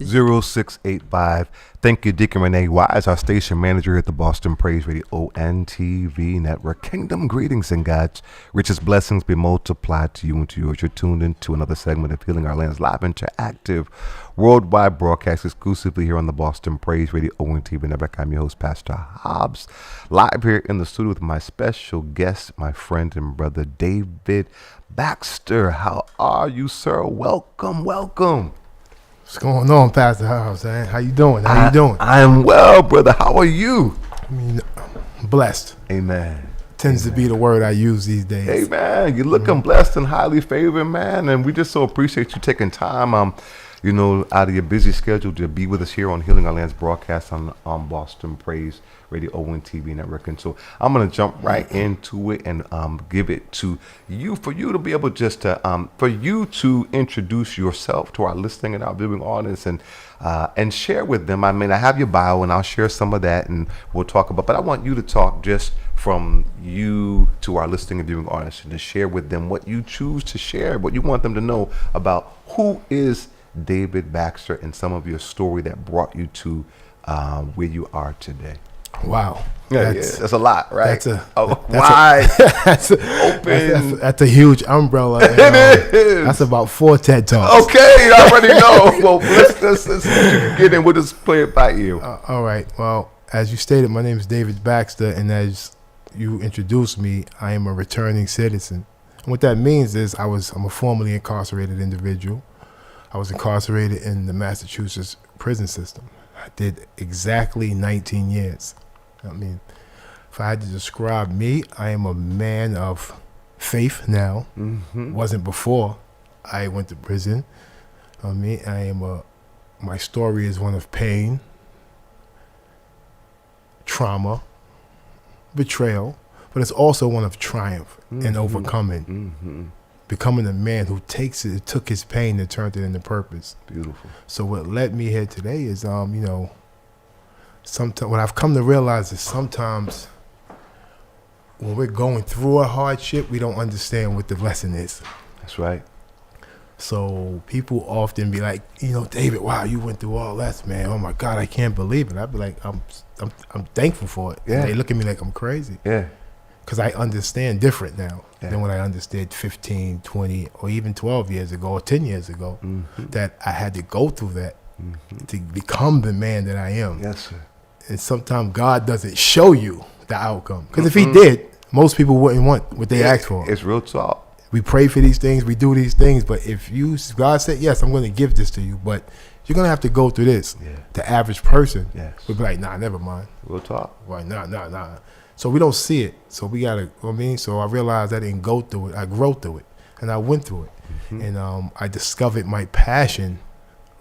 0685. Thank you, Deacon Renee Wise, our station manager at the Boston Praise Radio ONTV Network. Kingdom greetings and God's richest blessings be multiplied to you and to yours. You're tuned into another segment of Healing Our Land's live, interactive, worldwide broadcast exclusively here on the Boston Praise Radio ONTV Network. I'm your host, Pastor Hobbs, live here in the studio with my special guest, my friend and brother, David Baxter. How are you, sir? Welcome. What's going on, Pastor House? How you doing? I am well, brother. How are you? I'm blessed. Amen. Tends to be the word I use these days. Amen. You're looking blessed and highly favored, man. And we just so appreciate you taking time, out of your busy schedule to be with us here on Healing Our Land's broadcast on Boston Praise Radio ONTV Network. And so I'm going to jump right into it and give it to you for you to be able just to, for you to introduce yourself to our listening and our viewing audience and share with them. I mean, I have your bio and I'll share some of that and we'll talk about, but I want you to talk just from you to our listening and viewing audience and to share with them what you choose to share, what you want them to know about who is David Baxter and some of your story that brought you to where you are today. Wow. That's a lot, right? That's a huge umbrella. It is. That's about 4 TED Talks. Okay, you already know. Well, let's get in. We'll just play it by you. All right. Well, as you stated, my name is David Baxter, and as you introduced me, I am a returning citizen. And what that means is I'm a formerly incarcerated individual. I was incarcerated in the Massachusetts prison system. I did exactly 19 years. I mean, if I had to describe me, I am a man of faith now. Mm-hmm. Wasn't before I went to prison. My story is one of pain, trauma, betrayal, but it's also one of triumph and overcoming. Mm-hmm. Becoming a man who took his pain and turned it into purpose. Beautiful. So what led me here today is, sometimes what I've come to realize is sometimes when we're going through a hardship, we don't understand what the lesson is. That's right. So people often be like, David, wow, you went through all that, man. Oh my God, I can't believe it. I'd be like, I'm thankful for it. Yeah. They look at me like I'm crazy. Yeah. Because I understand different now than what I understood 15, 20, or even 12 years ago or 10 years ago, that I had to go through that to become the man that I am. Yes, sir. And sometimes God doesn't show you the outcome. Because if he did, most people wouldn't want what they asked for. It's real talk. We pray for these things, we do these things, but if God said, yes, I'm going to give this to you, but you're going to have to go through this. Yeah. The average person would be like, nah, never mind. Real talk. Right, nah. So we don't see it. So we got to, so I realized I didn't go through it. I grew through it. And I went through it. Mm-hmm. And I discovered my passion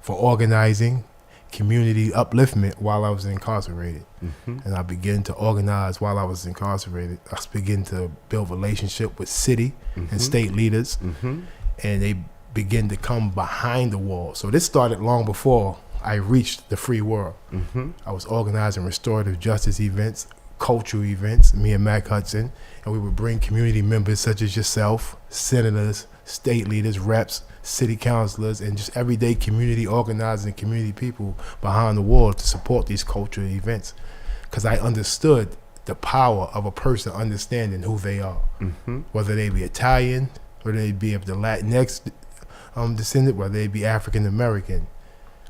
for organizing, community upliftment while I was incarcerated. Mm-hmm. And I began to organize while I was incarcerated. I began to build relationship with city and state leaders. Mm-hmm. And they began to come behind the wall. So this started long before I reached the free world. Mm-hmm. I was organizing restorative justice events, cultural events, me and Mac Hudson, and we would bring community members such as yourself, senators, state leaders, reps, city councilors, and just everyday community organizers and community people behind the wall to support these cultural events. Because I understood the power of a person understanding who they are, whether they be Italian, whether they be of the Latinx descendant, whether they be African American.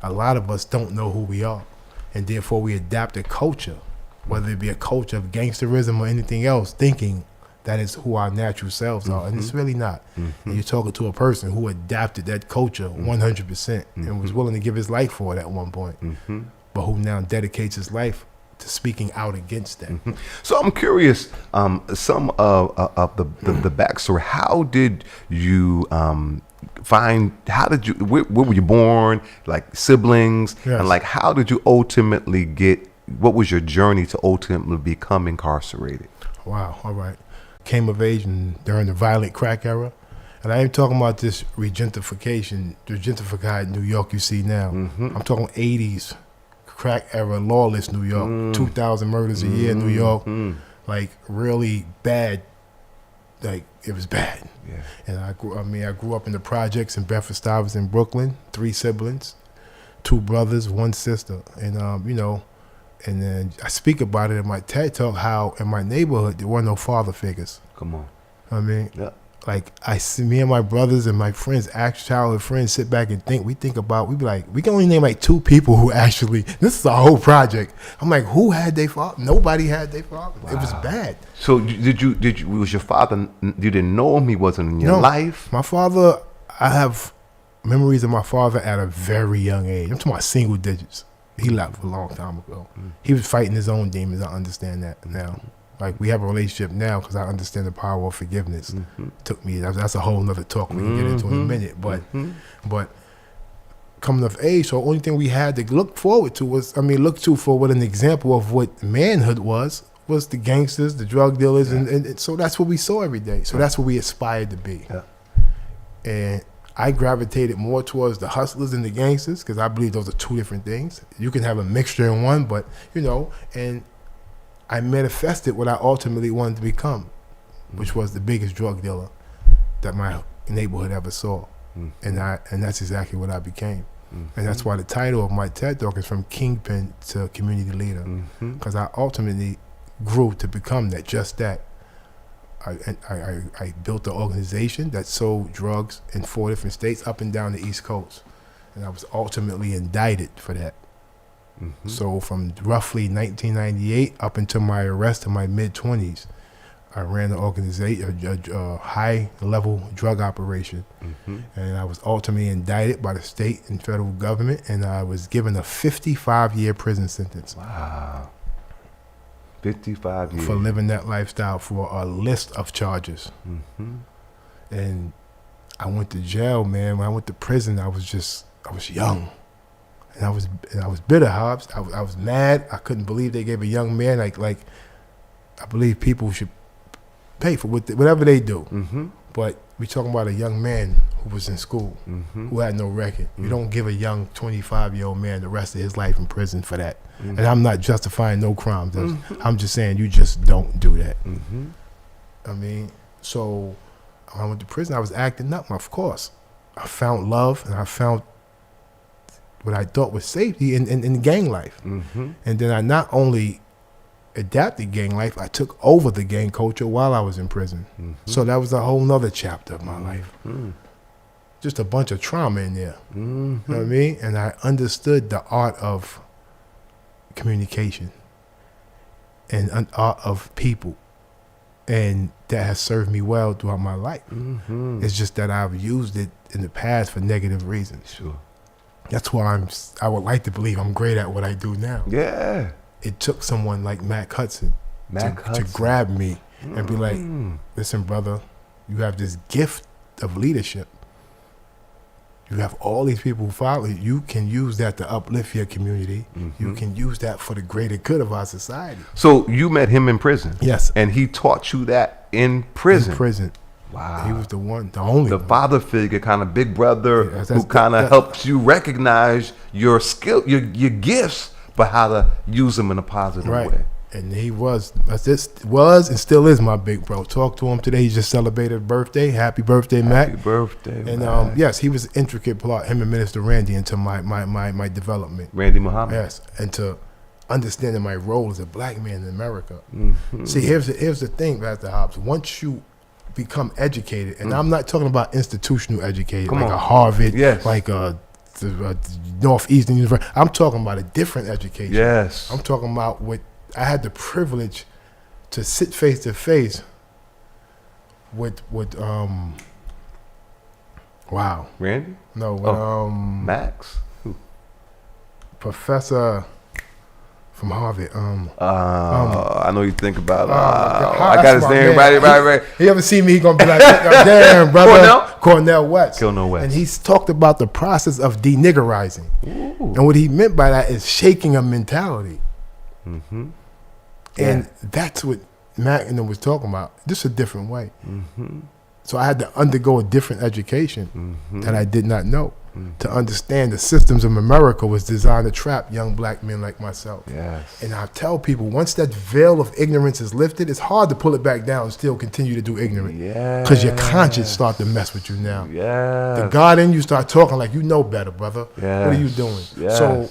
A lot of us don't know who we are, and therefore we adapt a culture, whether it be a culture of gangsterism or anything else, thinking that is who our natural selves are. And it's really not. And you're talking to a person who adapted that culture 100% and was willing to give his life for it at one point, but who now dedicates his life to speaking out against that. So I'm curious, some of the backstory. How did you where were you born, like siblings? Yes. And like, how did you ultimately what was your journey to ultimately become incarcerated? Wow, all right. Came of age during the violent crack era. And I ain't talking about this the gentrified New York you see now. I'm talking 80s crack era, lawless New York, 2,000 murders a year in New York, like really bad. Like it was bad. And I grew up in the projects in Bedford-Stuyvesant in Brooklyn, 3 siblings. 2 brothers, 1 sister, and you know, and then I speak about it in my TED talk how in my neighborhood there were no father figures. Come on. I mean, Yeah. like I see me and my brothers and my friends, childhood friends, sit back and think. We think about. We be like, we can only name like 2 people who actually. This is a whole project. I'm like, who had their father? Nobody had their father. Wow. It was bad. So did you? Was your father? You didn't know him. He wasn't in your life. My father. I have memories of my father at a very young age. I'm talking about single digits. He left a long time ago. He was fighting his own demons. I understand that now. Like, we have a relationship now because I understand the power of forgiveness. Took me, that's a whole nother talk we can get into in a minute. But coming of age, so the only thing we had to look forward to was, look to for what an example of what manhood was the gangsters, the drug dealers, and so that's what we saw every day. So that's what we aspired to be. Yeah. And I gravitated more towards the hustlers and the gangsters because I believe those are 2 different things. You can have a mixture in one, but, you know, and I manifested what I ultimately wanted to become, which was the biggest drug dealer that my neighborhood ever saw. And that's exactly what I became. And that's why the title of my TED Talk is From Kingpin to Community Leader, because I ultimately grew to become that, just that. I built an organization that sold drugs in 4 different states up and down the East Coast. And I was ultimately indicted for that. So from roughly 1998 up until my arrest in my mid-20s, I ran an organization, a high-level drug operation. And I was ultimately indicted by the state and federal government, and I was given a 55-year prison sentence. Wow. 55 years. For living that lifestyle for a list of charges. And I went to jail, man. When I went to prison, I was young. And I was bitter, Hobbs. I was mad. I couldn't believe they gave a young man like I believe people should pay for whatever they do. But we're talking about a young man who was in school, who had no record. You don't give a young 25-year-old man the rest of his life in prison for that. And I'm not justifying no crimes. I'm just saying you just don't do that. So when I went to prison, I was acting up, of course. I found love and I found what I thought was safety in gang life. And then I not only adapted gang life, I took over the gang culture while I was in prison. So that was a whole nother chapter of my life. Just a bunch of trauma in there. You know what I mean? And I understood the art of communication and an art of people. And that has served me well throughout my life. It's just that I've used it in the past for negative reasons. Sure. That's why I would like to believe I'm great at what I do now. Yeah. It took someone like Mac Hudson to grab me and be like, listen, brother, you have this gift of leadership. You have all these people who follow you. You can use that to uplift your community. You can use that for the greater good of our society. So you met him in prison? Yes. And he taught you that in prison? In prison. Wow. He was the only one. Father figure, kind of big brother who kind of helps you recognize your skill, your gifts, but how to use them in a positive way. And he was and still is my big bro. Talk to him today. He just celebrated a birthday. Happy birthday, Mac. Happy birthday, and yes, he was an intricate plot, him and Minister Randy, into my development. Randy Muhammad. Yes, and to understanding my role as a black man in America. See, here's the thing, Pastor Hobbs. Once you become educated, and I'm not talking about institutional educated, like a Harvard, like a Northeastern University. I'm talking about a different education. Yes. I'm talking about what I had the privilege to sit face to face with Randy? No, Max? Professor from Harvard. I know you think about. I got his name right. He ever see me? He gonna be like, damn, brother. Cornell West. And he's talked about the process of deniggerizing, and what he meant by that is shaking a mentality. And that's what Mac and them was talking about. Just a different way. So I had to undergo a different education that I did not know. to understand the systems of America was designed to trap young black men like myself. Yes. And I tell people, once that veil of ignorance is lifted, it's hard to pull it back down and still continue to do ignorant. Yeah. Because your conscience start to mess with you now. Yeah. The God in you start talking like, you know better, brother. Yes. What are you doing? Yes. So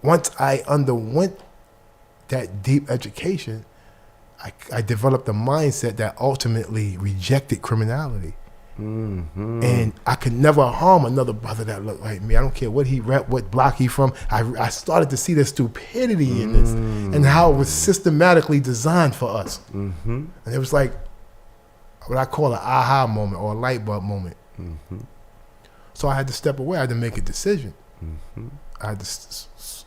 once I underwent that deep education, I developed a mindset that ultimately rejected criminality. And I could never harm another brother that looked like me. I don't care what he rep, what block he from. I started to see the stupidity in this and how it was systematically designed for us. And it was like what I call an aha moment or a light bulb moment. So I had to step away. I had to make a decision.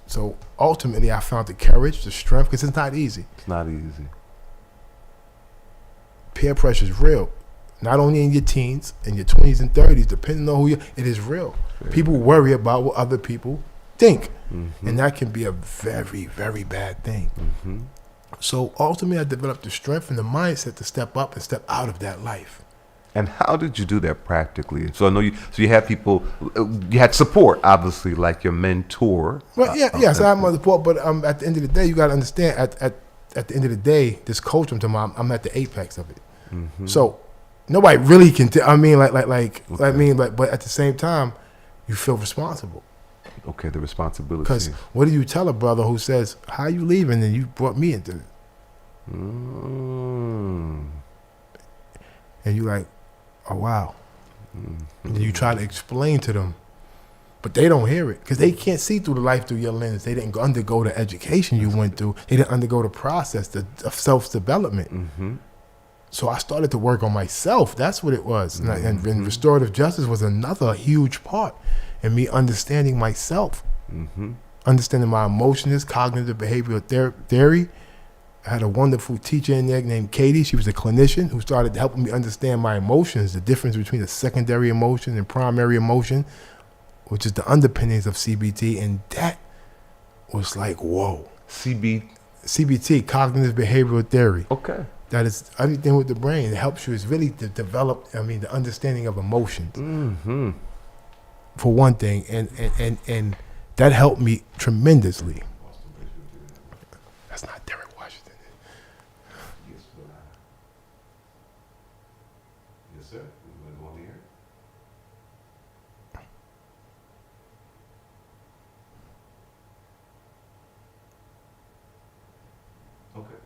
So ultimately, I found the courage, the strength, because it's not easy. It's not easy. Peer pressure is real. Not only in your teens, in your 20s and 30s, depending on who you are, it is real. People worry about what other people think. And that can be a very, very bad thing. So ultimately, I developed the strength and the mindset to step up and step out of that life. And how did you do that practically? So I know you had people, you had support, obviously, like your mentor. Well, yes, I have my support, but at the end of the day, you got to understand, at the end of the day, this coach I'm talking about, I'm at the apex of it. So nobody really can. But at the same time, you feel responsible. Okay, the responsibility. Because what do you tell a brother who says, "How you leaving?" and you brought me into it, and you like, "Oh wow," and you try to explain to them, but they don't hear it because they can't see through the life through your lens. They didn't undergo the education you went through. They didn't undergo the process of self-development. So I started to work on myself. That's what it was. And restorative justice was another huge part in me understanding myself, understanding my emotions, cognitive behavioral theory. I had a wonderful teacher in there named Katie. She was a clinician who started helping me understand my emotions, the difference between a secondary emotion and primary emotion, which is the underpinnings of CBT. And that was like, whoa. CBT, cognitive behavioral theory. Okay. That is everything with the brain. It helps you is really to develop, the understanding of emotions. For one thing, and that helped me tremendously. That's not Derek Washington. Yes, sir. You want to go on the air? Okay.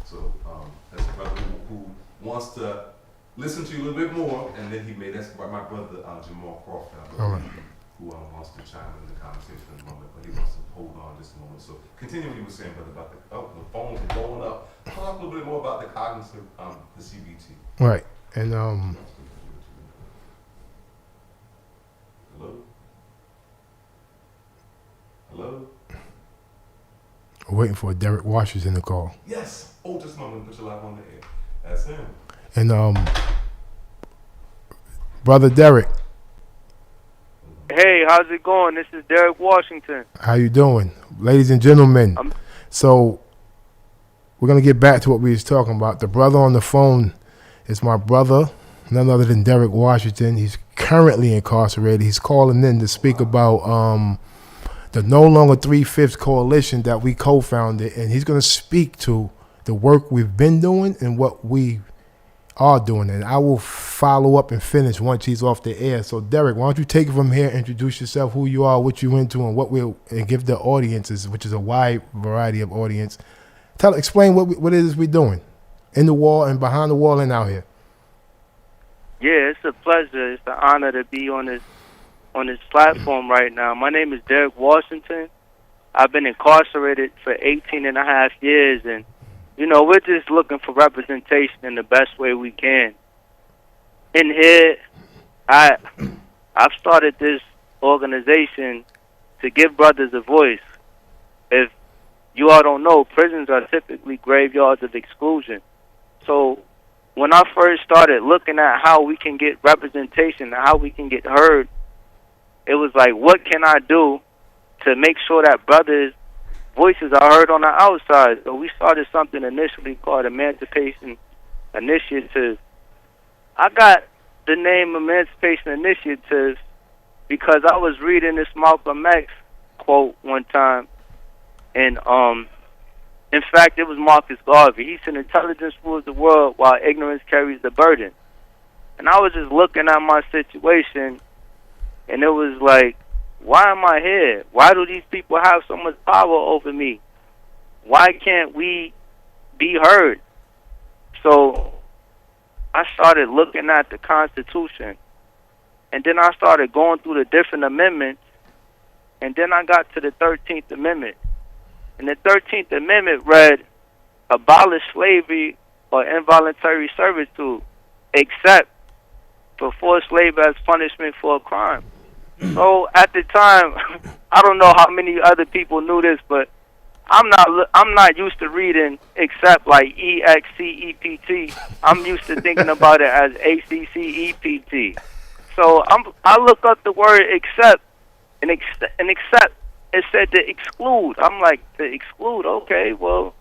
So that's a brother who wants to listen to you a little bit more, and then that's my brother Jamal Crawford, All right. who wants to chime in the conversation in a moment, but he wants to hold on this moment. So continue what you were saying, brother, about the phones are blowing up. Talk a little bit more about the cognitive, the CBT. Right, and Hello. we're waiting for Derek Washington to call. Yes. Oh, just a moment. Put your live on the air. That's him. And brother Derek, Hey, how's it going? This is Derek Washington. how you doing, ladies and gentlemen? So we're gonna get back to what we was talking about. The brother on the phone is my brother, none other than Derek Washington. He's currently incarcerated. He's calling in to speak about the No Longer 3/5 coalition that we co-founded, and he's gonna speak to the work we've been doing and what we are doing. And I will follow up and finish once he's off the air. So Derek, why don't you take it from here, introduce yourself, who you are, what you into, and and give the audiences, which is a wide variety of audience, explain what it is we're doing in the wall and behind the wall and out here. Yeah, it's a pleasure. It's an honor to be on this platform right now. My name is Derek Washington. I've been incarcerated for 18 and a half years, and we're just looking for representation in the best way we can. In here, I've started this organization to give brothers a voice. If you all don't know, prisons are typically graveyards of exclusion. So when I first started looking at how we can get representation and how we can get heard, it was like, what can I do to make sure that brothers' voices are heard on the outside? So we started something initially called Emancipation Initiative. I got the name Emancipation Initiative because I was reading this Malcolm X quote one time, and in fact, it was Marcus Garvey. He said, "Intelligence rules the world while ignorance carries the burden." And I was just looking at my situation, and it was like, why am I here? Why do these people have so much power over me? Why can't we be heard? So I started looking at the Constitution, and then I started going through the different amendments, and then I got to the 13th Amendment. And the 13th Amendment read, abolish slavery or involuntary servitude, except for forced labor as punishment for a crime. So at the time, I don't know how many other people knew this, but I'm not used to reading except like EXCEPT. I'm used to thinking about it as ACCEPT. So I look up the word except, and except it said to exclude. I'm like, to exclude? Okay, well,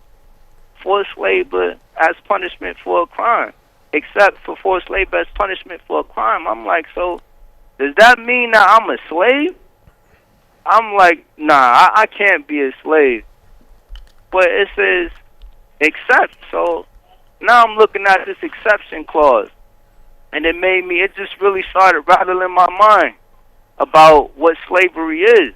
forced labor as punishment for a crime, except for forced labor as punishment for a crime. I'm like, so does that mean that I'm a slave? I'm like, nah, I can't be a slave. But it says except. So now I'm looking at this exception clause, and it just really started rattling my mind about what slavery is.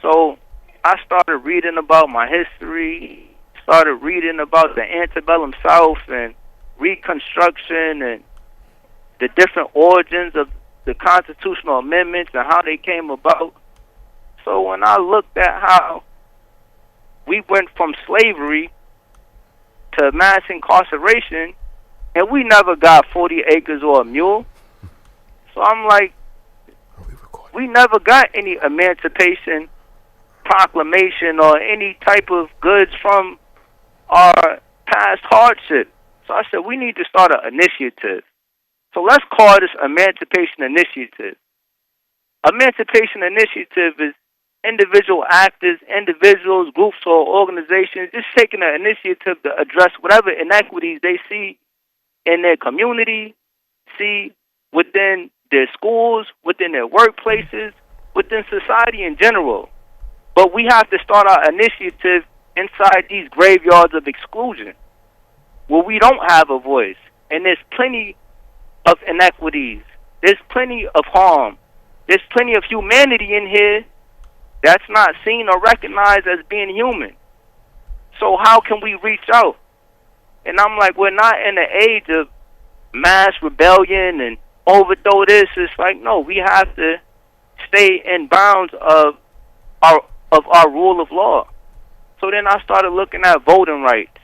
So I started reading about my history, started reading about the antebellum South and Reconstruction and the different origins of the constitutional amendments and how they came about. So when I looked at how we went from slavery to mass incarceration, and we never got 40 acres or a mule. So I'm like, we never got any emancipation proclamation or any type of goods from our past hardship. So I said, we need to start an initiative. So let's call this Emancipation Initiative. Emancipation Initiative is individual actors, individuals, groups, or organizations just taking an initiative to address whatever inequities they see in their community, see within their schools, within their workplaces, within society in general. But we have to start our initiative inside these graveyards of exclusion where we don't have a voice. And there's plenty of inequities. There's plenty of harm. There's plenty of humanity in here that's not seen or recognized as being human. So how can we reach out? And I'm like, we're not in the age of mass rebellion and overthrow this. It's like, no, we have to stay in bounds of our rule of law. So then I started looking at voting rights.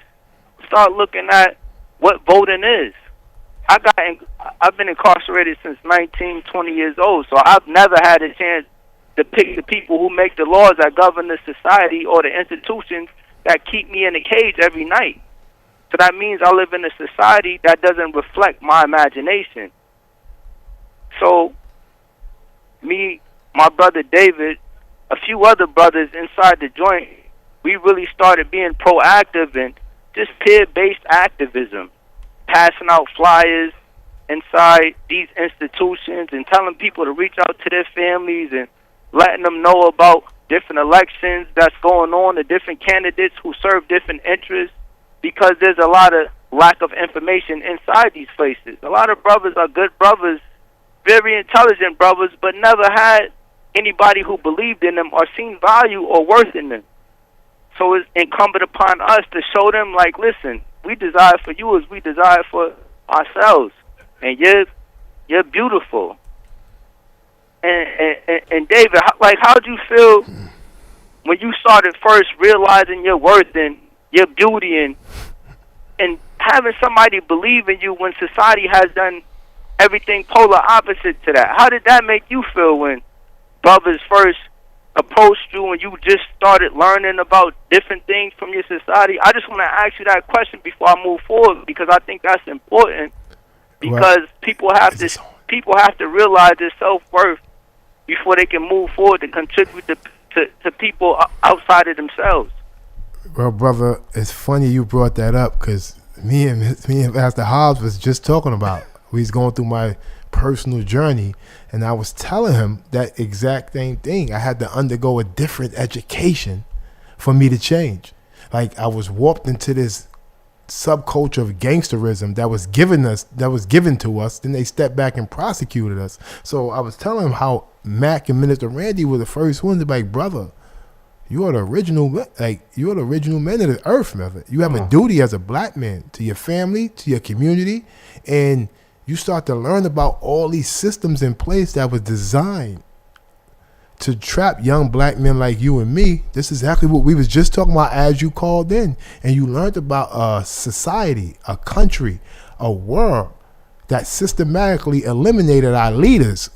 Start looking at what voting is. I've been incarcerated since 19, 20 years old, so I've never had a chance to pick the people who make the laws that govern the society or the institutions that keep me in a cage every night. So that means I live in a society that doesn't reflect my imagination. So me, my brother David, a few other brothers inside the joint, we really started being proactive and just peer-based activism, passing out flyers inside these institutions and telling people to reach out to their families and letting them know about different elections that's going on, the different candidates who serve different interests, because there's a lot of lack of information inside these places. A lot of brothers are good brothers, very intelligent brothers, but never had anybody who believed in them or seen value or worth in them. So it's incumbent upon us to show them, like, listen, we desire for you as we desire for ourselves, and you're beautiful. And David, how'd you feel when you started first realizing your worth and your beauty and having somebody believe in you when society has done everything polar opposite to that? How did that make you feel when brothers first approached you and you just started learning about different things from your society? I just want to ask you that question before I move forward, because I think that's important, because people have to realize their self-worth before they can move forward to contribute to people outside of themselves. Well, brother, it's funny you brought that up, because me and Pastor Hobbs was just talking about He's going through my personal journey, and I was telling him that exact same thing. I had to undergo a different education for me to change. Like, I was warped into this subculture of gangsterism that was given to us. Then they stepped back and prosecuted us. So I was telling him how Mac and Minister Randy were the first ones to be like, brother, you are the original men of the earth, brother. You have a duty as a black man to your family, to your community, and you start to learn about all these systems in place that was designed to trap young black men like you and me. This is exactly what we was just talking about as you called in, and you learned about a society, a country, a world that systematically eliminated our leaders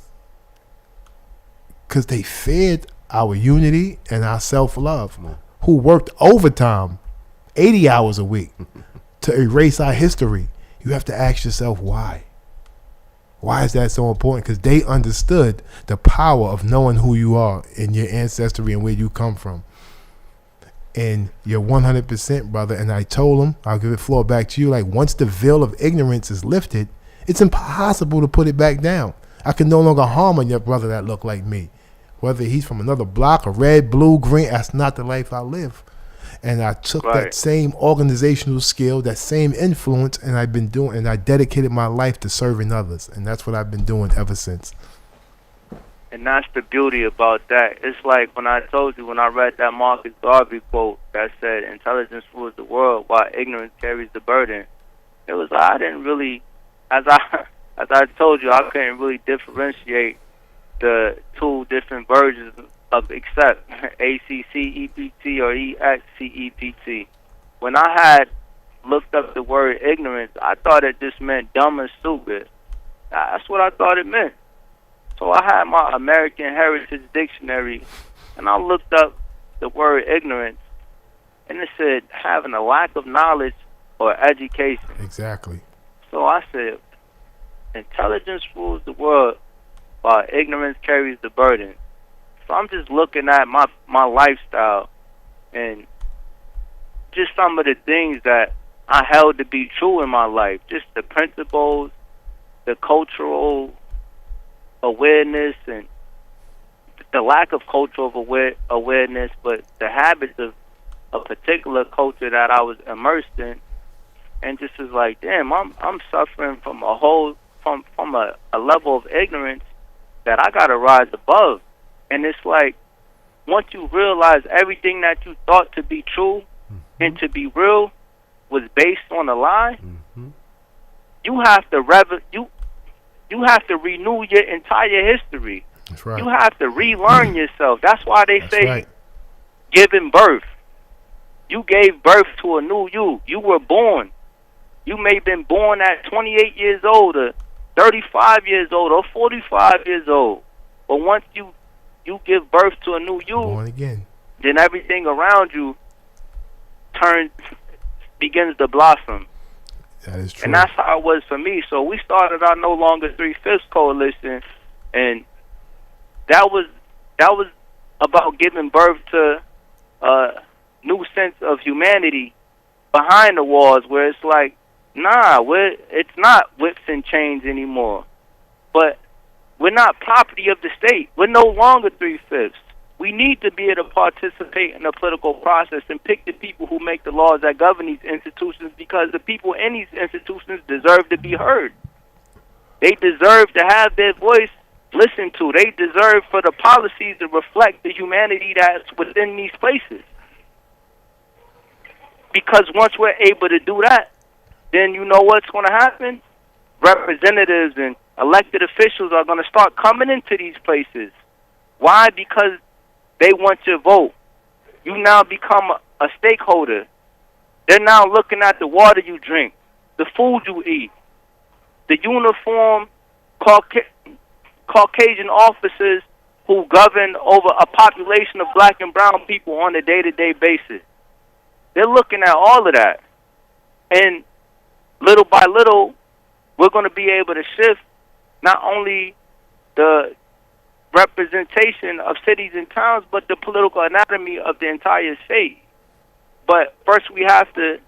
because they feared our unity and our self-love, who worked overtime 80 hours a week to erase our history. You have to ask yourself why. Why is that so important? Because they understood the power of knowing who you are and your ancestry and where you come from. And you're 100%, brother. And I told him, I'll give the floor back to you. Like, once the veil of ignorance is lifted, it's impossible to put it back down. I can no longer harm on your brother that look like me. Whether he's from another block, or red, blue, green, that's not the life I live. And I took that same organizational skill, that same influence, and I dedicated my life to serving others. And that's what I've been doing ever since. And that's the beauty about that. It's like when I told you, when I read that Marcus Garvey quote that said, intelligence rules the world while ignorance carries the burden. It was, I didn't really, as I told you, I couldn't really differentiate the two different versions of accept, ACCEPT or EXCEPT. When I had looked up the word ignorance, I thought it just meant dumb and stupid. That's what I thought it meant. So I had my American Heritage Dictionary, and I looked up the word ignorance, and it said having a lack of knowledge or education. Exactly. So I said, intelligence rules the world while ignorance carries the burden. So I'm just looking at my lifestyle and just some of the things that I held to be true in my life, just the principles, the cultural awareness, and the lack of cultural awareness, but the habits of a particular culture that I was immersed in, and just is like, damn, I'm suffering from from a level of ignorance that I gotta rise above. And it's like, once you realize everything that you thought to be true and to be real was based on a lie, you have to you have to renew your entire history. That's right. You have to relearn yourself. That's why they say giving birth. You gave birth to a new you. You were born. You may have been born at 28 years old or 35 years old or 45 years old. But once you give birth to a new you, born again, then everything around you begins to blossom. That is true. And that's how it was for me. So we started our No Longer 3/5 coalition, and that was about giving birth to a new sense of humanity behind the walls, where it's like, nah, it's not whips and chains anymore. But we're not property of the state. We're no longer 3/5. We need to be able to participate in the political process and pick the people who make the laws that govern these institutions, because the people in these institutions deserve to be heard. They deserve to have their voice listened to. They deserve for the policies to reflect the humanity that's within these places. Because once we're able to do that, then you know what's going to happen? Representatives and elected officials are going to start coming into these places. Why? Because they want your vote. You now become a stakeholder. They're now looking at the water you drink, the food you eat, the uniform Caucasian officers who govern over a population of black and brown people on a day-to-day basis. They're looking at all of that. And little by little, we're going to be able to shift not only the representation of cities and towns, but the political anatomy of the entire state. But first we have to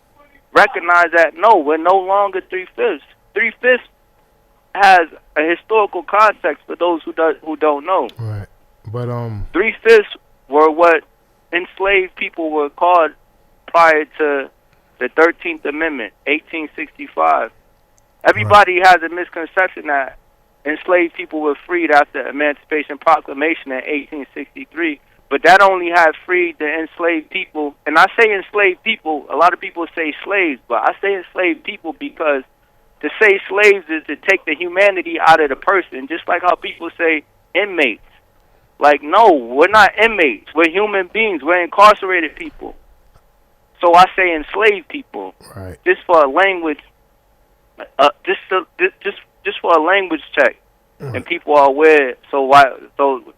recognize that, no, we're no longer 3/5. 3/5 has a historical context for those who don't know. Right. But 3/5 were what enslaved people were called prior to the 13th Amendment, 1865. Everybody has a misconception that enslaved people were freed after Emancipation Proclamation in 1863, but that only had freed the enslaved people. And I say enslaved people, a lot of people say slaves, but I say enslaved people because to say slaves is to take the humanity out of the person, just like how people say inmates. Like, no, we're not inmates. We're human beings. We're incarcerated people. So I say enslaved people. right. Just for a language, just for a language check, and people are aware. So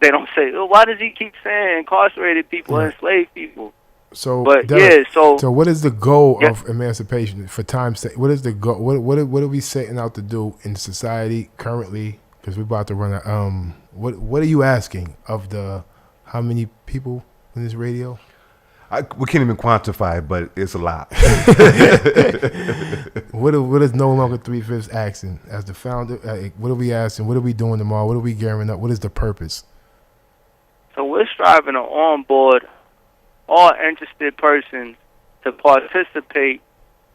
they don't say, oh, why does he keep saying incarcerated people, enslaved people? So, But Derek, so what is the goal of emancipation for time's sake? What is the goal? What are we setting out to do in society currently? Because we're about to run out. What are you asking of the how many people in this radio? We can't even quantify it, but it's a lot. What is no longer 3/5 asking as the founder? What are we asking? What are we doing tomorrow? What are we gearing up? What is the purpose? So we're striving to onboard all interested persons to participate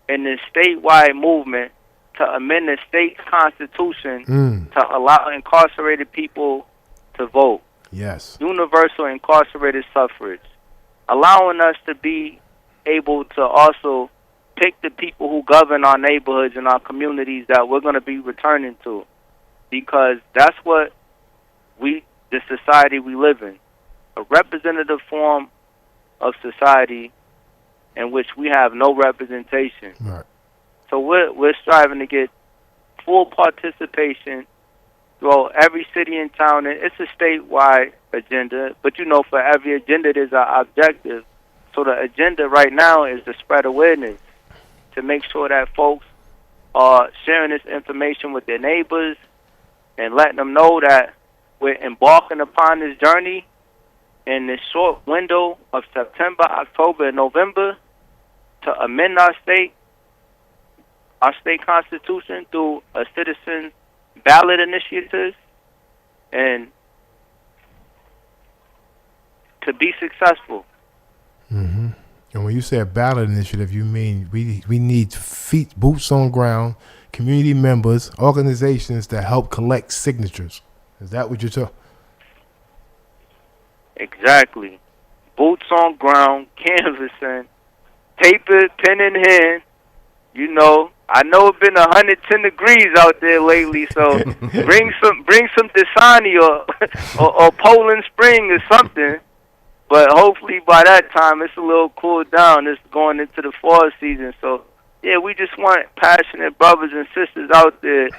in this statewide movement to amend the state's constitution to allow incarcerated people to vote. Yes. Universal incarcerated suffrage, allowing us to be able to also pick the people who govern our neighborhoods and our communities that we're going to be returning to, because that's what the society we live in, a representative form of society in which we have no representation. Right. So we're striving to get full participation throughout every city and town. And it's a statewide agenda, but for every agenda there's an objective. So the agenda right now is to spread awareness, to make sure that folks are sharing this information with their neighbors and letting them know that we're embarking upon this journey in this short window of September, October, and November to amend our state constitution through a citizen ballot initiative, and to be successful. Mm-hmm. And when you say a ballot initiative, you mean we need boots on ground, community members, organizations that help collect signatures. Is that what you're talking? Exactly. Boots on ground, canvassing, paper, pen in hand. I know it's been 110 degrees out there lately, so bring some Dasani or Poland Spring or something. But hopefully by that time it's a little cooled down. It's going into the fall season. So yeah, we just want passionate brothers and sisters out there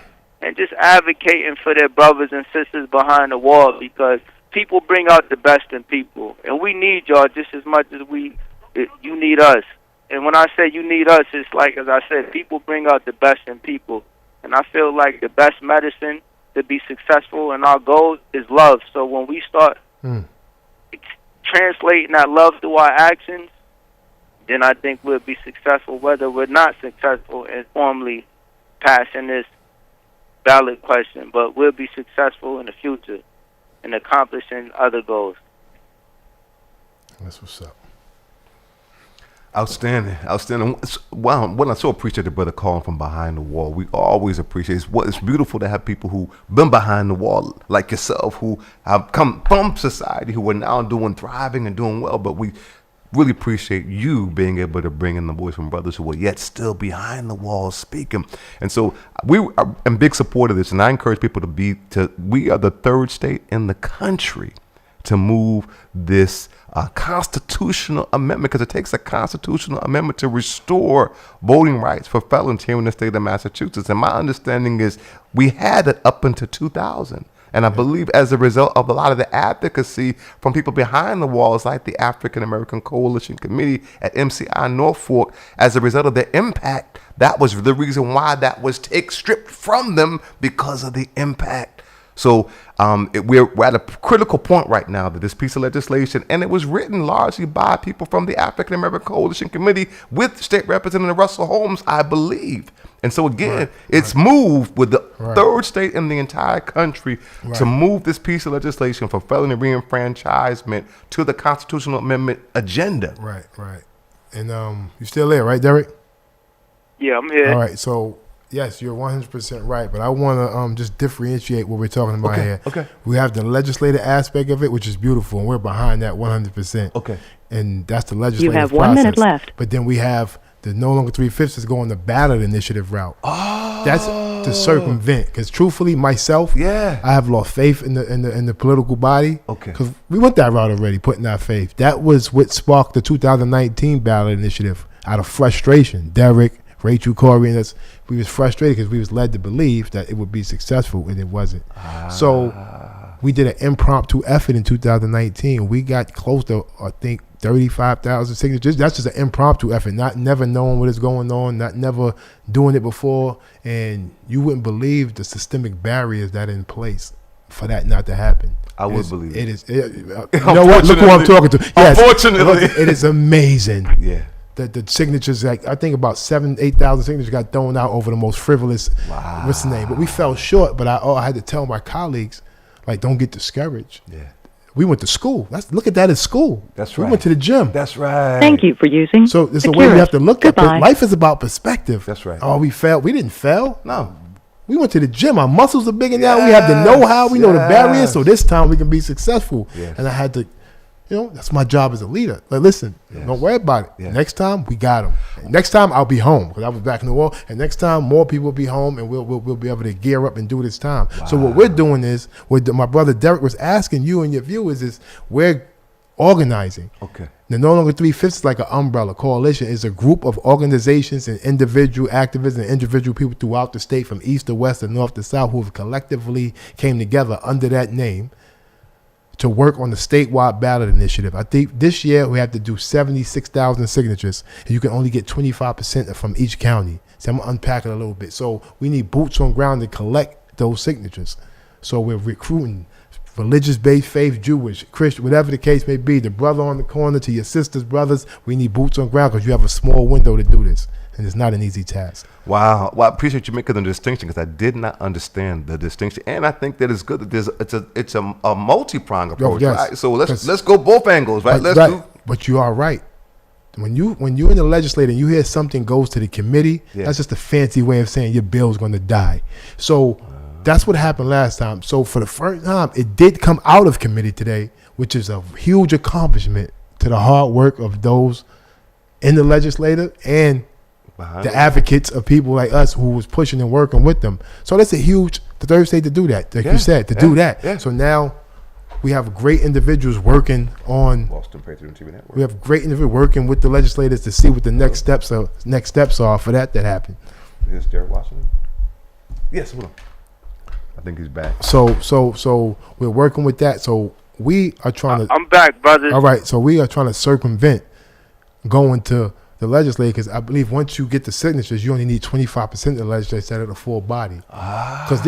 and just advocating for their brothers and sisters behind the wall, because people bring out the best in people, and we need y'all just as much as you need us. And when I say you need us, it's like, as I said, people bring out the best in people. And I feel like the best medicine to be successful in our goals is love. So when we start translating that love through our actions, then I think we'll be successful, whether we're not successful in formally passing this ballot question. But we'll be successful in the future in accomplishing other goals. That's what's up. Outstanding. Wow, what I so appreciate the brother calling from behind the wall. We always appreciate it. It's beautiful to have people who've been behind the wall, like yourself, who have come from society, who are now thriving and doing well. But we really appreciate you being able to bring in the voice from brothers who are yet still behind the wall speaking. And so we are in big support of this. And I encourage people we are the third state in the country to move this constitutional amendment, because it takes a constitutional amendment to restore voting rights for felons here in the state of Massachusetts. And my understanding is we had it up until 2000. And I believe as a result of a lot of the advocacy from people behind the walls, like the African American Coalition Committee at MCI Norfolk, as a result of their impact, that was the reason why that was stripped from them, because of the impact. So we're at a critical point right now that this piece of legislation, and it was written largely by people from the African American Coalition Committee with State Representative Russell Holmes, I believe. And so again, it's moved with the Right. third state in the entire country to Right. move this piece of legislation for felony reenfranchisement to the constitutional amendment agenda. Right. And you still there, right, Derek? Yeah, I'm here. All right. So yes, you're 100% right, but I want to just differentiate what we're talking about here. Okay. We have the legislative aspect of it, which is beautiful, and we're behind that 100%. Okay. And that's the legislative You have process. 1 minute left. But then we have the no longer 3/5 is going the ballot initiative route. That's to circumvent. Because truthfully, myself, Yeah. I have lost faith in the political body. Okay. Because we went that route already, putting our faith. That was what sparked the 2019 ballot initiative out of frustration. Derek, Rachel, Corey, and us, we was frustrated because we was led to believe that it would be successful, and it wasn't. So we did an impromptu effort in 2019. We got close to, I think, 35,000 signatures. That's just an impromptu effort, not never knowing what is going on, not never doing it before. And you wouldn't believe the systemic barriers that are in place for that not to happen. I would believe it. it. You know what? Look who I'm talking to. Yes, Unfortunately. it is amazing. Yeah. The signatures, like I think about 8,000 signatures got thrown out over the most frivolous, what's the name? But we fell short. But I had to tell my colleagues, like, don't get discouraged. Yeah. We went to school. Look at that as school. That's We right. went to the gym. That's right. Thank you for using So it's a Securus. way we have to look at Goodbye. it. Life is about perspective. That's right. Oh, we failed. We didn't fail. No. We went to the gym. Our muscles are bigger now. We have the know-how. We know the barriers. So this time we can be successful. Yes. And I had to, that's my job as a leader. Like, listen, don't worry about it. Yes. Next time we got them. Next time I'll be home because I was back in the world. And next time more people will be home and we'll be able to gear up and do this time. So what we're doing is, what my brother Derek was asking you and your viewers is, we're organizing. Okay. The No Longer 3/5 is like an umbrella. Coalition is a group of organizations and individual activists and individual people throughout the state from east to west and north to south who have collectively came together under that name to work on the statewide ballot initiative. I think this year we have to do 76,000 signatures, and you can only get 25% from each county. So I'm going to unpack it a little bit. So we need boots on ground to collect those signatures. So we're recruiting religious-based, faith, Jewish, Christian, whatever the case may be, the brother on the corner to your sister's brothers. We need boots on ground because you have a small window to do this, and it's not an easy task. Wow. Well, I appreciate you making the distinction because I did not understand the distinction, and I think that it's good that it's a multi-pronged approach. yes. Right? So let's go both angles, right? But you are right. When you're in the legislature and you hear something goes to the committee, that's just a fancy way of saying your bill's going to die. So that's what happened last time. So for the first time, it did come out of committee today, which is a huge accomplishment to the hard work of those in the legislature and the advocates of people like us who was pushing and working with them. So that's the third state to do that, like you said, do that. Yeah. So now we have great individuals working on. Boston Patriot TV Network. We have great individuals working with the legislators to see what the next steps are for that happen. Is this Derek Washington? Yes, hold on. I think he's back. So we're working with that. So we are trying to. I'm back, brothers. All right. So we are trying to circumvent going to the legislature because I believe once you get the signatures, you only need 25% of the legislature instead of the full body. Because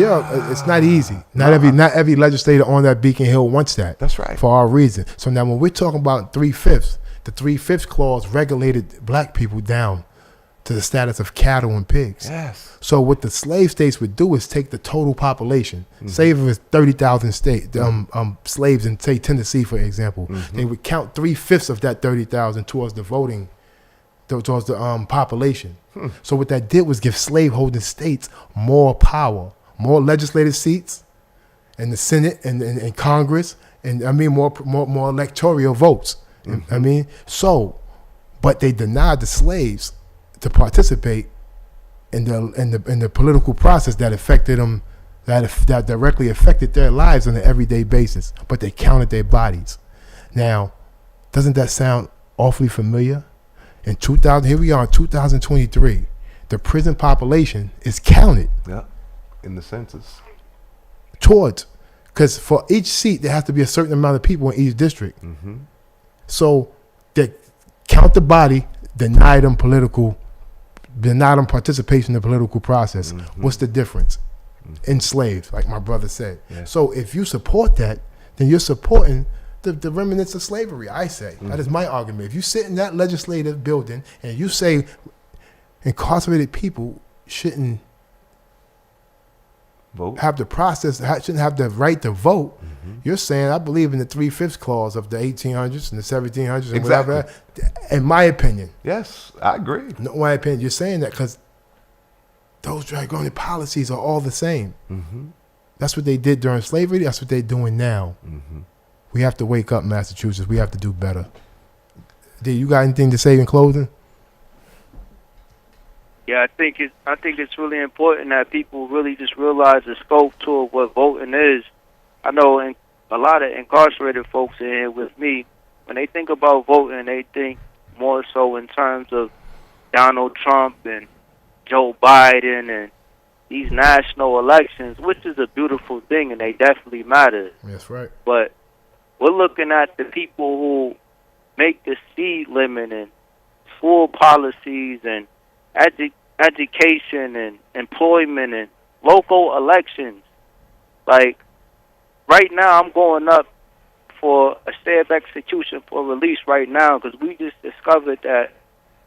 it's not easy. Not every legislator on that Beacon Hill wants that. That's right. For our reason. So now when we're talking about 3/5, the 3/5 clause regulated black people down to the status of cattle and pigs. Yes. So what the slave states would do is take the total population. Say if it was 30,000 slaves in, say, Tennessee, for example. They would count 3/5 of that 30,000 towards the voting, towards the population. So what that did was give slaveholding states more power, more legislative seats in the Senate and Congress, and I mean more electoral votes. I mean, but they denied the slaves to participate in the political process that affected them, that directly affected their lives on an everyday basis. But they counted their bodies. Now, doesn't that sound awfully familiar? In 2000, here we are in 2023. The prison population is counted. Yeah. In the census. Because for each seat there has to be a certain amount of people in each district. So they count the body, deny them participation in the political process. What's the difference? Enslaved, like my brother said. Yeah. So if you support that, then you're supporting the remnants of slavery, I say. That is my argument. If you sit in that legislative building and you say incarcerated people shouldn't Vote. have the process, shouldn't have the right to vote. You're saying I believe in the 3/5 clause of the 1800s and the 1700s and Exactly. whatever. In my opinion, Yes, I agree. no, my opinion, you're saying that because those draconian policies are all the same. That's what they did during slavery. That's what they're doing now. We have to wake up, Massachusetts. We have to do better. D, you got anything to say in closing? Yeah, I think it's really important that people really just realize the scope to what voting is. I know a lot of incarcerated folks in here with me, when they think about voting, they think more so in terms of Donald Trump and Joe Biden and these national elections, which is a beautiful thing and they definitely matter. That's right. But we're looking at the people who make the speed limit and school policies and education and employment and local elections. Like, right now I'm going up for a stay of execution for release right now because we just discovered that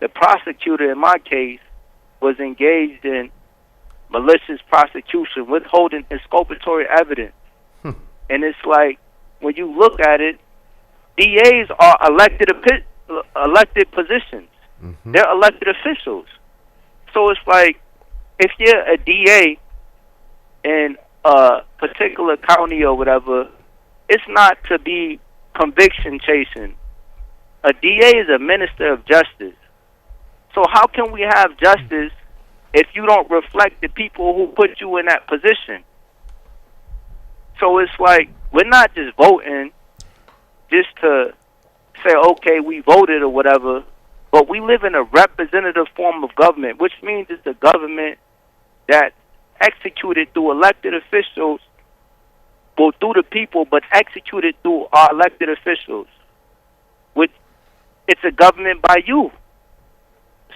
the prosecutor in my case was engaged in malicious prosecution, withholding exculpatory evidence. And it's like, when you look at it, DAs are elected positions. They're elected officials. So it's like, if you're a DA in a particular county or whatever, it's not to be conviction chasing. A DA is a minister of justice. So how can we have justice if you don't reflect the people who put you in that position? So it's like, we're not just voting just to say, okay, we voted or whatever, but we live in a representative form of government, which means it's a government that's executed through elected officials, well, through the people, but executed through our elected officials, which it's a government by you.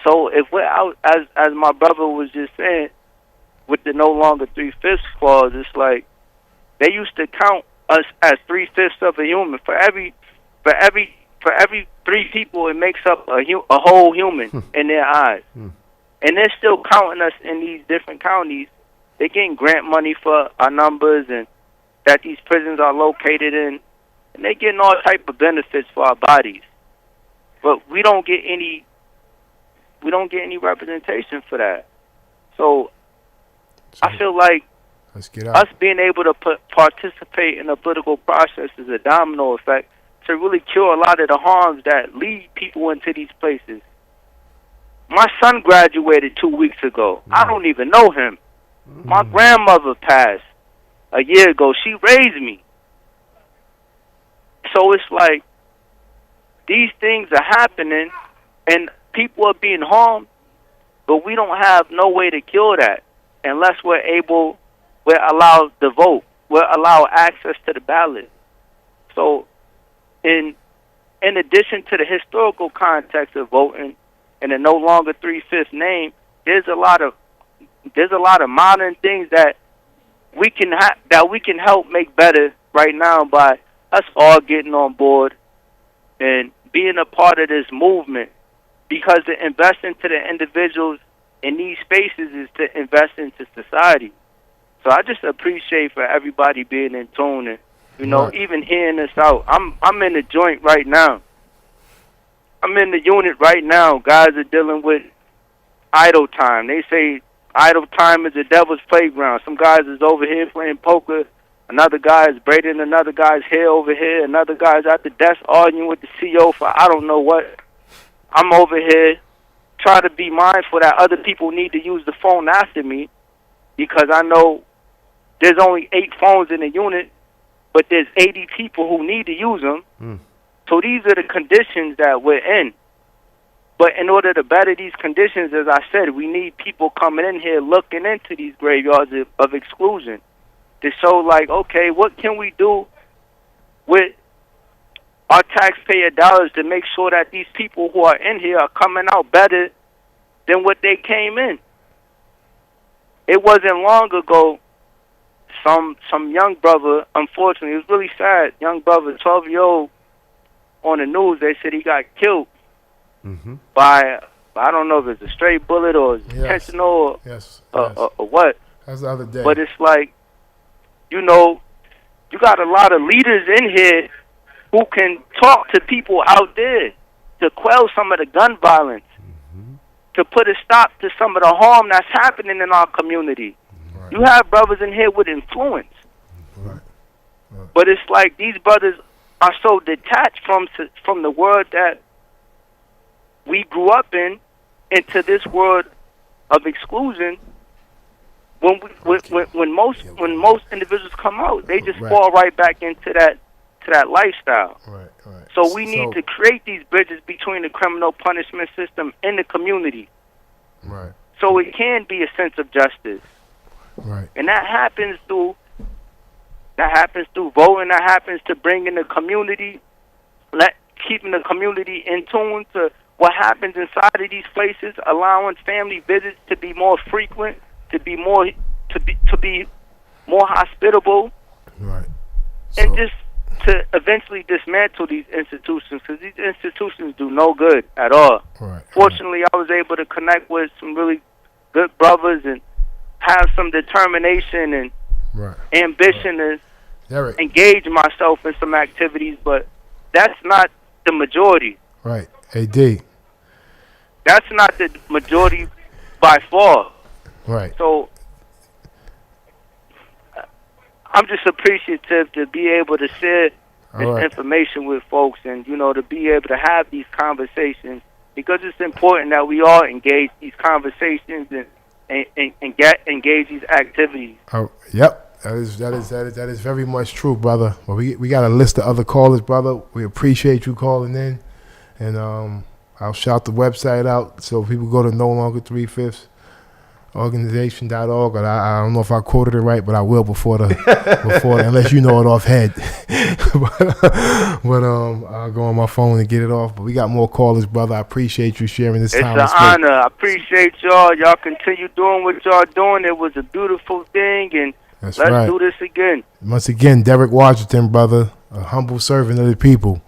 So if we're out, as my brother was just saying, with the no longer 3/5 clause, it's like they used to count us as 3/5 of a human. For every 3 people, it makes up a whole human in their eyes. And they're still counting us in these different counties. They're getting grant money for our numbers and that these prisons are located in, and they're getting all type of benefits for our bodies. But we don't get any representation for that. So I feel like let's get out. us being able to participate in the political process is a domino effect to really cure a lot of the harms that lead people into these places. My son graduated 2 weeks ago. I don't even know him. My grandmother passed a year ago. She raised me. So it's like these things are happening and people are being harmed, but we don't have no way to cure that unless we're allowed to vote. We're allowed access to the ballot. So in addition to the historical context of voting and the no longer 3/5 name, there's a lot of modern things that we can help make better right now by us all getting on board and being a part of this movement, because to invest into the individuals in these spaces is to invest into society. So I just appreciate for everybody being in tune and, even hearing us out. I'm in the joint right now. I'm in the unit right now. Guys are dealing with idle time. They say idle time is the devil's playground. Some guys is over here playing poker. Another guy is braiding another guy's hair over here. Another guy's at the desk arguing with the CEO for I don't know what. I'm over here trying to be mindful that other people need to use the phone after me, because I know there's only 8 phones in the unit, but there's 80 people who need to use them. So these are the conditions that we're in. But in order to better these conditions, as I said, we need people coming in here looking into these graveyards of exclusion to show, like, okay, what can we do with our taxpayer dollars to make sure that these people who are in here are coming out better than what they came in. It wasn't long ago, some young brother, unfortunately, it was really sad, young brother, 12-year-old, on the news, they said he got killed by I don't know if it's a straight bullet or it's intentional or what. That's the other day. But it's like, you know, you got a lot of leaders in here who can talk to people out there to quell some of the gun violence, to put a stop to some of the harm that's happening in our community. Right. You have brothers in here with influence. Right. Right. But it's like these brothers are so detached from the world that we grew up in into this world of exclusion. When most individuals come out, they just fall right back into that lifestyle. Right. So we need to create these bridges between the criminal punishment system and the community. Right. So it can be a sense of justice. Right. And that happens through voting. That happens to bringing the community, keeping the community in tune to what happens inside of these places, allowing family visits to be more frequent, to be more hospitable, right? And just to eventually dismantle these institutions, because these institutions do no good at all. Right. Fortunately, I was able to connect with some really good brothers and have some determination and ambition to engage myself in some activities, but that's not the majority. Right. AD. That's not the majority by far. Right. So I'm just appreciative to be able to share this information with folks, and you know, to be able to have these conversations, because it's important that we all engage these conversations and engage these activities. Oh, yep. That is very much true, brother. Well, we got a list of other callers, brother. We appreciate you calling in, and I'll shout the website out so people go to No Longer 3/5 organization.org. I don't know if I quoted it right, but I will before unless you know it offhand. but I'll go on my phone and get it off. But we got more callers, brother. I appreciate you sharing this time. It's an honor. I appreciate y'all. Y'all continue doing what y'all doing. It was a beautiful thing, and let's do this again. Once again, Derek Washington, brother, a humble servant of the people.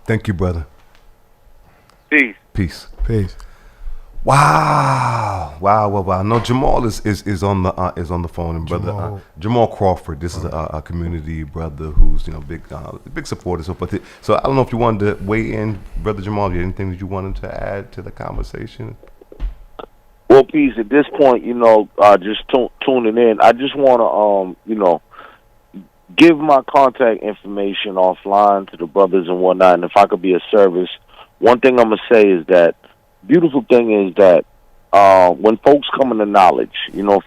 Thank you, brother. Peace. Wow. No, Jamal is on the phone, and brother Jamal Crawford. This is a community brother who's big supporter. So I don't know if you wanted to weigh in, brother Jamal. Anything that you wanted to add to the conversation? Well, peace. At this point, just tuning in. I just want to give my contact information offline to the brothers and whatnot. And if I could be of service, one thing I'm gonna say is that beautiful thing is that when folks come into knowledge,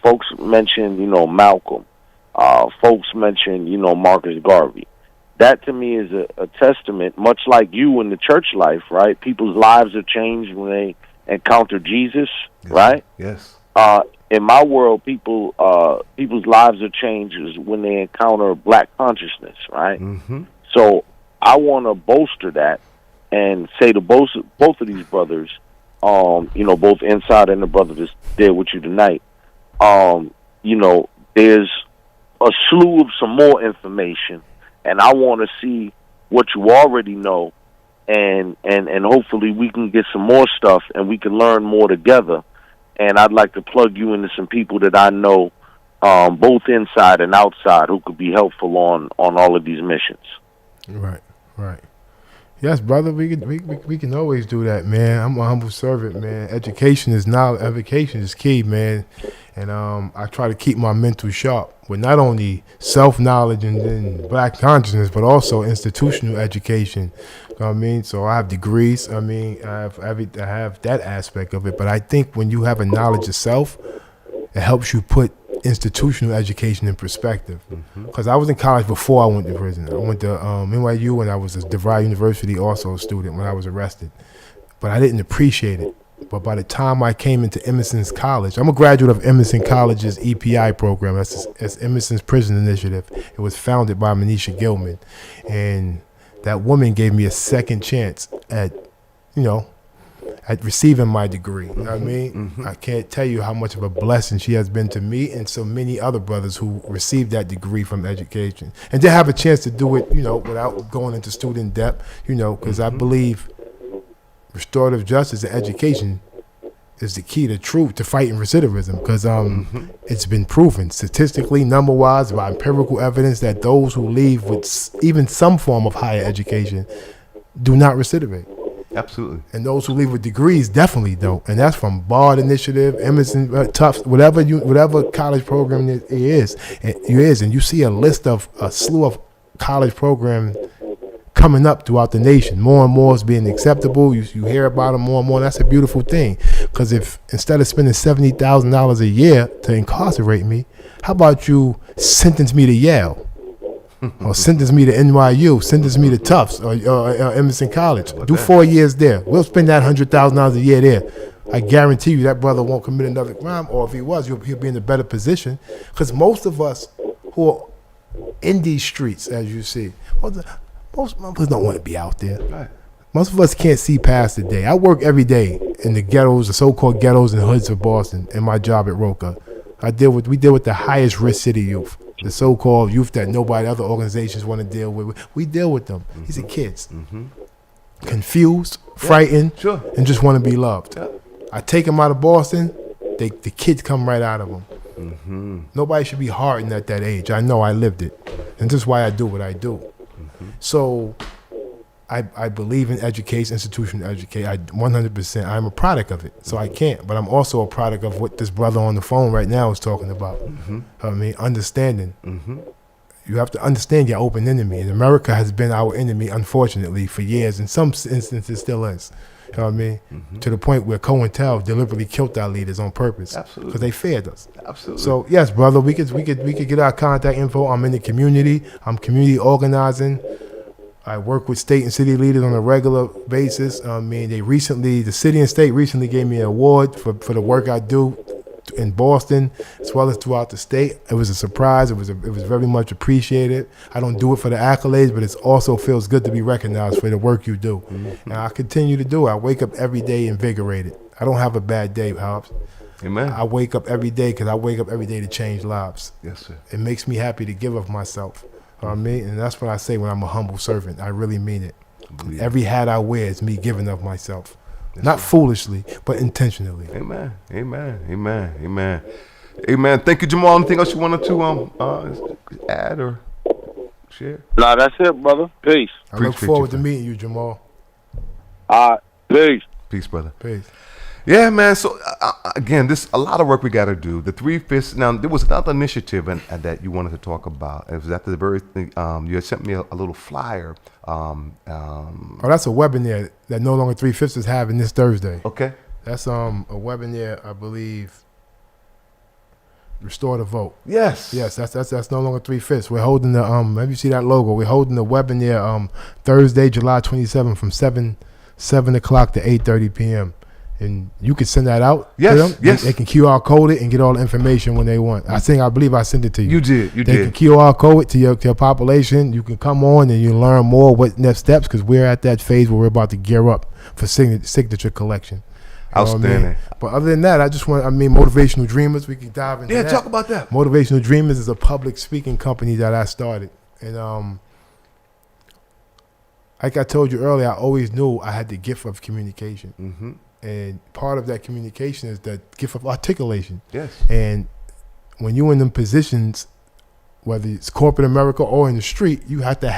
folks mention, Malcolm, folks mention, Marcus Garvey. That to me is a testament, much like you in the church life, right? People's lives are changed when they encounter Jesus, right? Yes. In my world, people's lives are changed when they encounter black consciousness, right? Mm-hmm. So I want to bolster that and say to both of these brothers, both inside and the brother that's there with you tonight, there's a slew of some more information, and I want to see what you already know, and hopefully we can get some more stuff and we can learn more together. And I'd like to plug you into some people that I know, both inside and outside, who could be helpful on all of these missions. Right. Yes, brother, we can always do that, man. I'm a humble servant, man. Education is key, man. And I try to keep my mental sharp with not only self-knowledge and black consciousness, but also institutional education. You know what I mean? So I have degrees. I have that aspect of it. But I think when you have a knowledge of self, it helps you put institutional education in perspective. Because I was in college before I went to prison. I went to NYU, and I was a DeVry University also a student when I was arrested. But I didn't appreciate it. But by the time I came into Emerson's College, I'm a graduate of Emerson College's EPI program. That's Emerson's Prison Initiative. It was founded by Manisha Gilman. And that woman gave me a second chance at receiving my degree. You know what I mean? I can't tell you how much of a blessing she has been to me and so many other brothers who received that degree from education. And to have a chance to do it, without going into student debt, because I believe restorative justice and education is the key to fighting recidivism, because it's been proven statistically, number-wise, by empirical evidence that those who leave with even some form of higher education do not recidivate. Absolutely. And those who leave with degrees definitely don't. And that's from Bard Initiative, Emerson, Tufts, whatever college program it is. And you see a slew of college programs coming up throughout the nation. More and more is being acceptable. You hear about them more and more. That's a beautiful thing. Because if instead of spending $70,000 a year to incarcerate me, how about you sentence me to Yale? Or sentence me to NYU, sentence me to Tufts or Emerson College. Do 4 years there. We'll spend that $100,000 a year there. I guarantee you that brother won't commit another crime, or if he was, he'll be in a better position. Because most of us who are in these streets, as you see, most of us don't want to be out there. Right. Most of us can't see past the day. I work every day in the ghettos, the so-called ghettos and hoods of Boston, in my job at Roca. We deal with the highest risk city youth. The so-called youth that nobody, other organizations want to deal with. We deal with them. These are kids. Confused, frightened, and just want to be loved. Yeah. I take them out of Boston, the kids come right out of them. Nobody should be hardened at that age. I know, I lived it. And this is why I do what I do. So I believe in education, institutional education. 100%. I'm a product of it, so I can't. But I'm also a product of what this brother on the phone right now is talking about. I mean, understanding. You have to understand your open enemy. And America has been our enemy, unfortunately, for years. In some instances, still is. You know what I mean? To the point where COINTEL deliberately killed our leaders on purpose. Absolutely. Because they feared us. Absolutely. So yes, brother, we could get our contact info. I'm in the community. I'm community organizing. I work with state and city leaders on a regular basis. I mean, the city and state recently gave me an award for the work I do in Boston as well as throughout the state. It was a surprise. It was very much appreciated. I don't do it for the accolades, but it also feels good to be recognized for the work you do. And I continue to do it. I wake up every day invigorated. I don't have a bad day, Hobbs. Amen. I wake up every day because I wake up every day to change lives. Yes, sir. It makes me happy to give of myself. You know what I mean? And that's what I say when I'm a humble servant. I really mean it. Every hat I wear is me giving of myself. Yes, not foolishly, but intentionally. Amen. Amen. Amen. Amen. Amen. Thank you, Jamal. Anything else you wanted to add or share? Nah, that's it, brother. Peace. I look forward to meeting you, Jamal. Peace. Peace, brother. Peace. Yeah, man. So again, this a lot of work we got to do. The 3/5. Now, there was another initiative that you wanted to talk about. It was after the very thing. You had sent me a little flyer. Oh, that's a webinar that No Longer 3/5 is having this Thursday. Okay. That's a webinar, I believe. Restore the Vote. Yes. That's No Longer 3/5. We're holding the Have you see that logo? We're holding the webinar Thursday, July 27th from 7 o'clock to 8:30 p.m. And you can send that out to them. Yes. They can QR code it and get all the information when they want. I believe I sent it to you. You did. They can QR code it to your population. You can come on and you learn more what next steps, because we're at that phase where we're about to gear up for signature collection. Outstanding. I mean? But other than that, Motivational Dreamers, we can dive into that. Yeah, talk about that. Motivational Dreamers is a public speaking company that I started. And like I told you earlier, I always knew I had the gift of communication. And part of that communication is the gift of articulation. Yes. And when you're in them positions, whether it's corporate America or in the street, you have to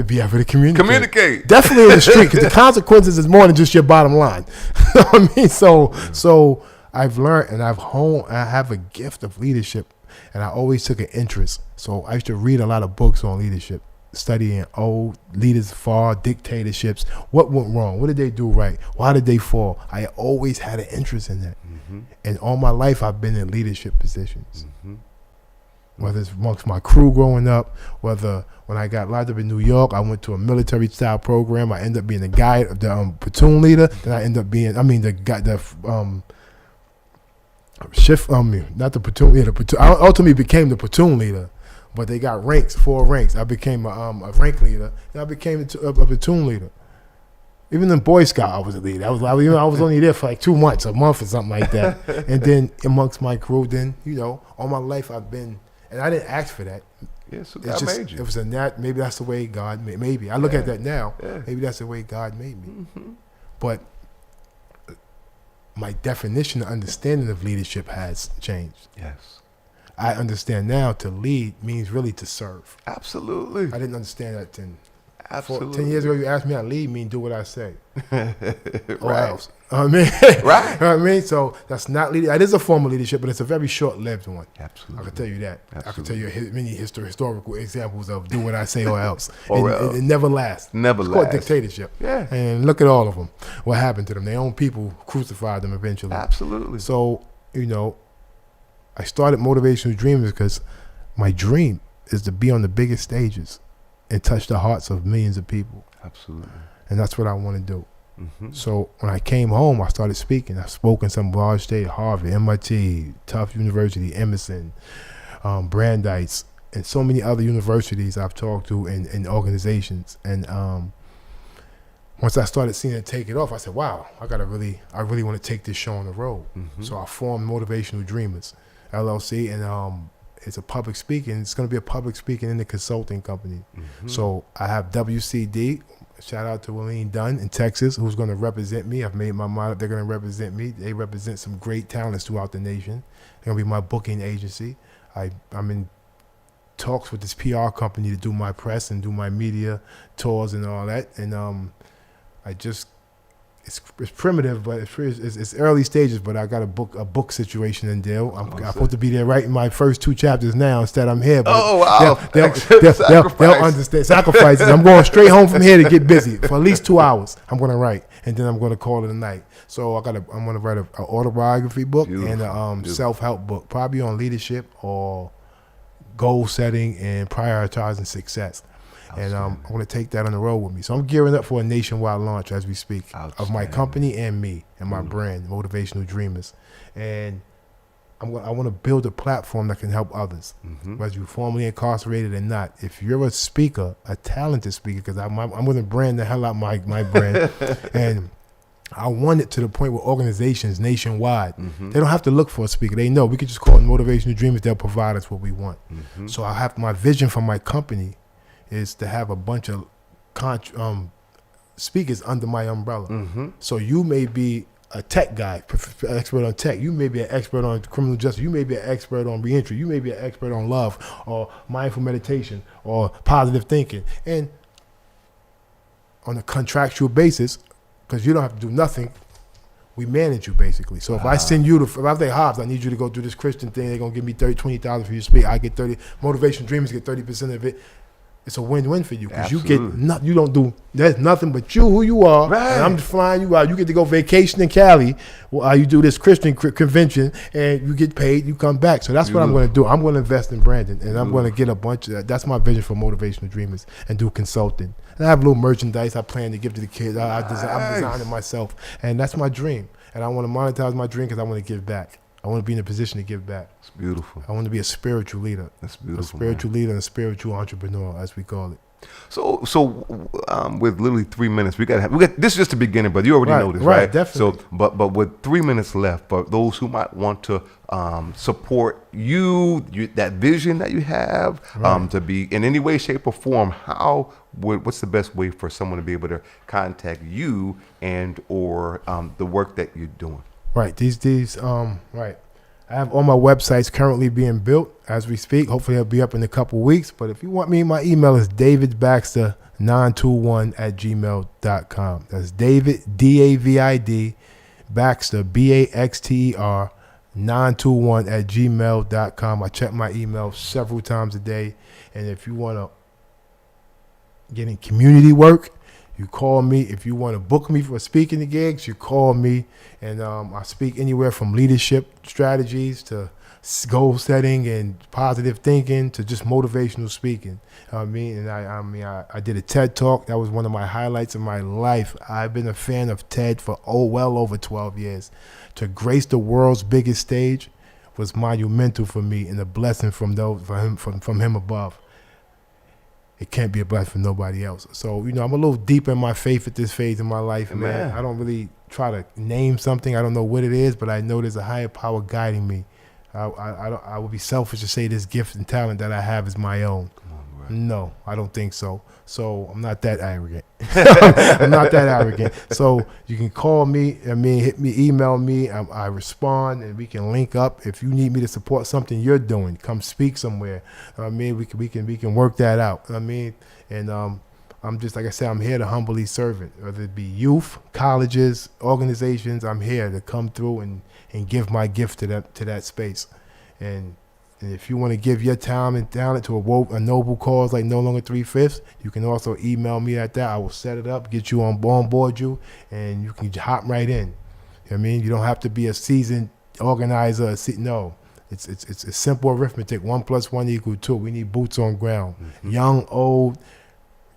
be able to communicate. Definitely in the street, because the consequences is more than just your bottom line. You know what I mean? So I've learned and I've honed. I have a gift of leadership, and I always took an interest. So I used to read a lot of books on leadership, studying old leaders fall, dictatorships. What went wrong? What did they do right? Why did they fall? I always had an interest in that. And all my life, I've been in leadership positions. Whether it's amongst my crew growing up, whether when I got locked up in New York, I went to a military-style program. I ended up being the guide, the platoon leader. Then I ended up being, not the platoon leader. I ultimately became the platoon leader. But they got ranks, 4 ranks. I became a rank leader, and I became a platoon leader. Even in Boy Scout, I was a leader. I was only there for like 2 months, a month or something like that. And then amongst my crew, all my life I've been, and I didn't ask for that. Yeah, so God made you. It was maybe that's the way God made. Maybe I look at that now. Yeah. Maybe that's the way God made me. But my definition and understanding of leadership has changed. Yes. I understand now to lead means really to serve. Absolutely. I didn't understand that 10 Absolutely. 10 years ago, you asked me how to lead mean do what I say. Or Right. else. I mean, Right. You know what I mean? So that's not leadership. That is a form of leadership, but it's a very short-lived one. Absolutely. I can tell you that. I can Absolutely. tell you many historical examples of do what I say or else. Or and, else. it never lasts. Never It's called lasts. dictatorship. Yeah. And look at all of them. What happened to them? Their own people crucified them eventually. Absolutely. So, I started Motivational Dreamers because my dream is to be on the biggest stages and touch the hearts of millions of people. Absolutely. And that's what I want to do. Mm-hmm. So when I came home, I started speaking. I've spoken some large state, Harvard, MIT, Tufts University, Emerson, Brandeis, and so many other universities I've talked to and organizations. And once I started seeing it take it off, I said, wow, I really want to take this show on the road. Mm-hmm. So I formed Motivational Dreamers, LLC, and it's a public speaking. It's going to be a public speaking in the consulting company. Mm-hmm. So I have WCD. Shout out to Willeen Dunn in Texas, who's going to represent me. I've made my mind up. They're going to represent me. They represent some great talents throughout the nation. They're going to be my booking agency. I'm in talks with this PR company to do my press and do my media tours and all that. And it's primitive, but it's early stages. But I got a book situation in deal. I'm supposed to be there writing my first 2 chapters now. Instead, I'm here. But Oh, wow. they'll understand sacrifices. I'm going straight home from here to get busy for at least 2 hours. I'm going to write, and then I'm going to call it a night. So I'm going to write an autobiography book and a self-help book, probably on leadership or goal setting and prioritizing success. And I'm going to take that on the road with me. So I'm gearing up for a nationwide launch as we speak of my company and me and my brand, Motivational Dreamers. And I want to build a platform that can help others, whether you're formerly incarcerated or not. If you're a speaker, a talented speaker, because I'm going to brand the hell out my brand. And I want it to the point where organizations nationwide, they don't have to look for a speaker. They know we could just call them Motivational Dreamers. They'll provide us what we want. So I have my vision for my company is to have a bunch of speakers under my umbrella. So you may be a tech guy, expert on tech. You may be an expert on criminal justice. You may be an expert on reentry. You may be an expert on love or mindful meditation or positive thinking. And on a contractual basis, because you don't have to do nothing, we manage you basically. So if I send you if I say, Hobbs, I need you to go do this Christian thing, they're going to give me $20,000 for you to speak. I get 30. Motivation Dreamers get 30% of it. It's a win-win for you because you get you don't do there's nothing but you who you are, and I'm just flying you out. You get to go vacation in Cali, you do this Christian convention, and you get paid. You come back. So that's what I'm going to do. I'm going to invest in branding, and I'm going to get a bunch of that's my vision for Motivational Dreamers and do consulting. And I have a little merchandise I plan to give to the kids. I'm designing myself, and that's my dream. And I want to monetize my dream because I want to give back. I want to be in a position to give back. It's beautiful. I want to be a spiritual leader. That's beautiful. A spiritual leader and a spiritual entrepreneur, as we call it. So with literally 3 minutes, we got this is just the beginning, but you already know this, right? Definitely. So, but with 3 minutes left, for those who might want to support you that vision that you have, to be in any way, shape, or form, what's the best way for someone to be able to contact you and or the work that you're doing? Right. Right. I have all my websites currently being built as we speak. Hopefully, they'll be up in a couple weeks. But if you want me, my email is davidbaxter921@gmail.com. That's David, David, Baxter, Baxter, 921@gmail.com. I check my email several times a day. And if you want to get in community work, you call me. If you want to book me for speaking gigs, you call me. And I speak anywhere from leadership strategies to goal setting and positive thinking to just motivational speaking. I did a TED Talk. That was one of my highlights of my life. I've been a fan of TED for well over 12 years. To grace the world's biggest stage was monumental for me and a blessing from him above. It can't be a blessing for nobody else. So, I'm a little deep in my faith at this phase in my life, man. I don't really try to name something. I don't know what it is, but I know there's a higher power guiding me. I would be selfish to say this gift and talent that I have is my own. No, I don't think so. So I'm not that arrogant. I'm not that arrogant. So you can call me. Hit me, email me. I respond, and we can link up. If you need me to support something you're doing, come speak somewhere. We can work that out. And I'm just, like I said, I'm here to humbly serve it. Whether it be youth, colleges, organizations, I'm here to come through and give my gift to that space. And if you want to give your time and talent to a noble cause like No Longer 3/5, you can also email me at that. I will set it up, get you on board you, and you can hop right in. You don't have to be a seasoned organizer. No, it's simple arithmetic. 1 + 1 = 2. We need boots on ground. Young, old,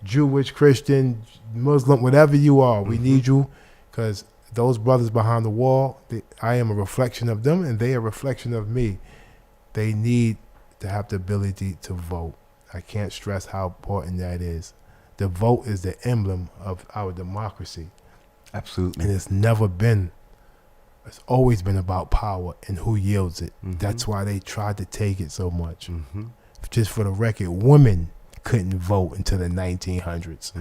Jewish, Christian, Muslim, whatever you are, we need you, because those brothers behind the wall, I am a reflection of them, and they are a reflection of me. They need to have the ability to vote. I can't stress how important that is. The vote is the emblem of our democracy. Absolutely. And it's always been about power and who yields it. That's why they tried to take it so much. Just for the record, women couldn't vote until the 1900s.